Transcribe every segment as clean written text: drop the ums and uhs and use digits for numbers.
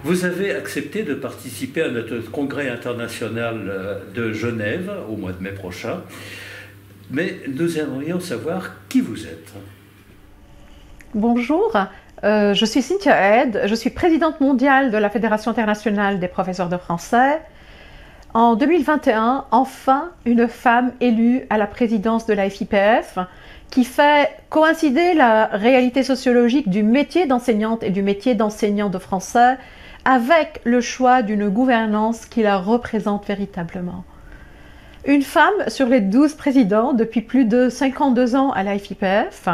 Vous avez accepté de participer à notre congrès international de Genève au mois de mai prochain, mais nous aimerions savoir qui vous êtes. Bonjour, je suis Cynthia Head, je suis présidente mondiale de la Fédération internationale des professeurs de français. En 2021, enfin, une femme élue à la présidence de la FIPF qui fait coïncider la réalité sociologique du métier d'enseignante et du métier d'enseignant de français avec le choix d'une gouvernance qui la représente véritablement. Une femme sur les 12 présidents depuis plus de 52 ans à la FIPF.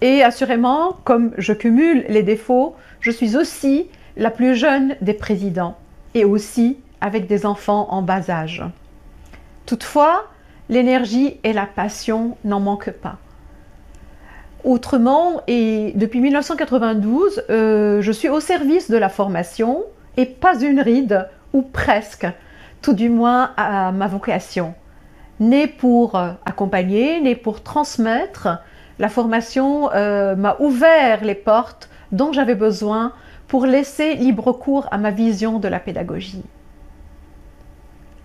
Et assurément, comme je cumule les défauts, je suis aussi la plus jeune des présidents et aussi avec des enfants en bas âge. Toutefois, l'énergie et la passion n'en manquent pas. Autrement, et depuis 1992, je suis au service de la formation et pas une ride, ou presque, tout du moins à ma vocation. Née pour accompagner, née pour transmettre, la formation m'a ouvert les portes dont j'avais besoin pour laisser libre cours à ma vision de la pédagogie.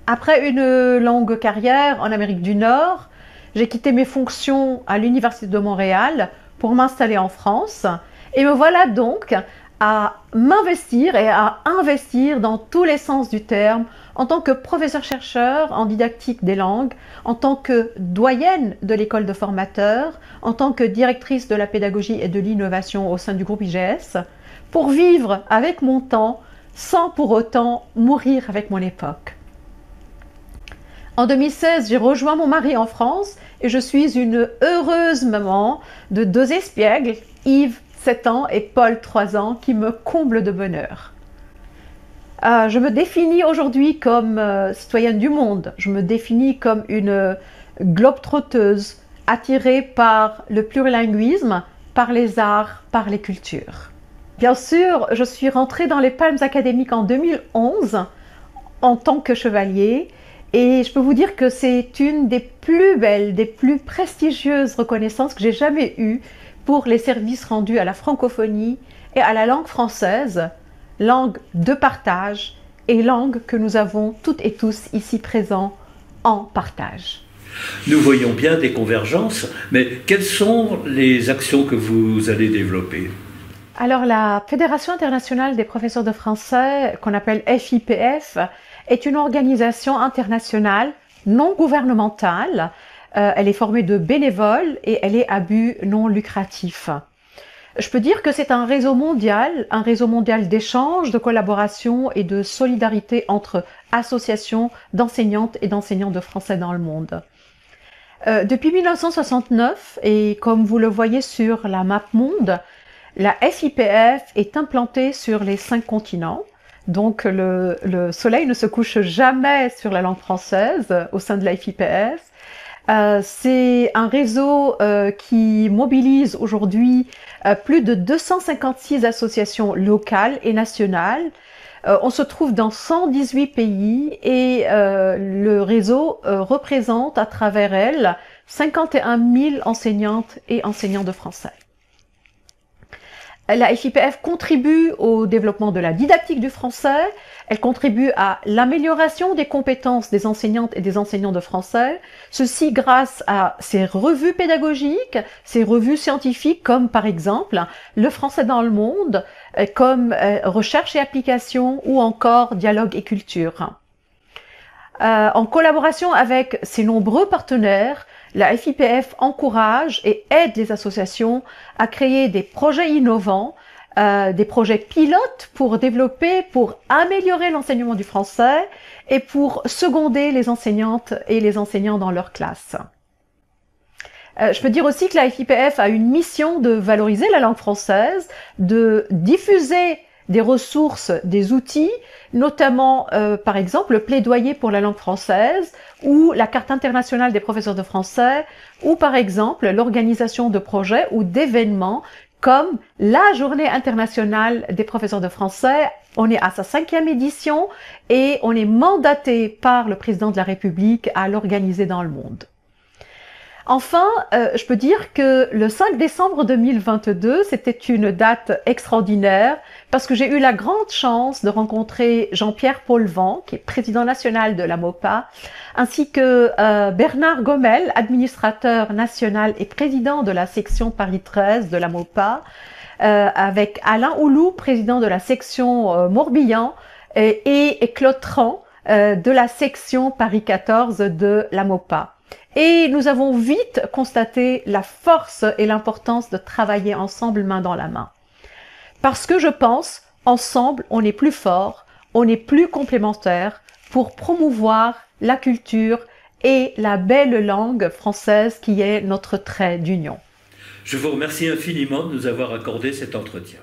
Après une longue carrière en Amérique du Nord, j'ai quitté mes fonctions à l'Université de Montréal pour m'installer en France et me voilà donc à m'investir et à investir dans tous les sens du terme en tant que professeur-chercheur en didactique des langues, en tant que doyenne de l'école de formateurs, en tant que directrice de la pédagogie et de l'innovation au sein du groupe IGS, pour vivre avec mon temps sans pour autant mourir avec mon époque. En 2016, j'ai rejoint mon mari en France et je suis une heureuse maman de 2 espiègles, Yves, 7 ans, et Paul, 3 ans, qui me comblent de bonheur. Je me définis aujourd'hui comme citoyenne du monde. Je me définis comme une globe-trotteuse attirée par le plurilinguisme, par les arts, par les cultures. Bien sûr, je suis rentrée dans les Palmes académiques en 2011 en tant que chevalier. Et je peux vous dire que c'est une des plus belles, des plus prestigieuses reconnaissances que j'ai jamais eues pour les services rendus à la francophonie et à la langue française, langue de partage et langue que nous avons toutes et tous ici présents en partage. Nous voyons bien des convergences, mais quelles sont les actions que vous allez développer ? Alors la Fédération internationale des professeurs de français, qu'on appelle FIPF, est une organisation internationale non gouvernementale. Elle est formée de bénévoles et elle est à but non lucratif. Je peux dire que c'est un réseau mondial d'échange, de collaboration et de solidarité entre associations d'enseignantes et d'enseignants de français dans le monde. Depuis 1969, et comme vous le voyez sur la map monde, la FIPF est implantée sur les 5 continents. Donc le soleil ne se couche jamais sur la langue française au sein de la FIPF. C'est un réseau qui mobilise aujourd'hui plus de 256 associations locales et nationales. On se trouve dans 118 pays et le réseau représente à travers elle 51 000 enseignantes et enseignants de français. La FIPF contribue au développement de la didactique du français, elle contribue à l'amélioration des compétences des enseignantes et des enseignants de français, ceci grâce à ses revues pédagogiques, ses revues scientifiques comme par exemple Le français dans le monde, comme Recherche et application ou encore Dialogue et culture. En collaboration avec ses nombreux partenaires, la FIPF encourage et aide les associations à créer des projets innovants, des projets pilotes pour développer, pour améliorer l'enseignement du français et pour seconder les enseignantes et les enseignants dans leur classe. Je peux dire aussi que la FIPF a une mission de valoriser la langue française, de diffuser des ressources, des outils, notamment par exemple le plaidoyer pour la langue française ou la carte internationale des professeurs de français ou par exemple l'organisation de projets ou d'événements comme la Journée internationale des professeurs de français. On est à sa 5e édition et on est mandaté par le président de la République à l'organiser dans le monde. Enfin, je peux dire que le 5 décembre 2022, c'était une date extraordinaire parce que j'ai eu la grande chance de rencontrer Jean-Pierre Paulvan, qui est président national de la MOPA, ainsi que Bernard Gomel, administrateur national et président de la section Paris 13 de la MOPA, avec Alain Houlou, président de la section Morbihan, et Claude Tran, de la section Paris 14 de la MOPA. Et nous avons vite constaté la force et l'importance de travailler ensemble main dans la main. Parce que je pense, ensemble, on est plus fort, on est plus complémentaires pour promouvoir la culture et la belle langue française qui est notre trait d'union. Je vous remercie infiniment de nous avoir accordé cet entretien.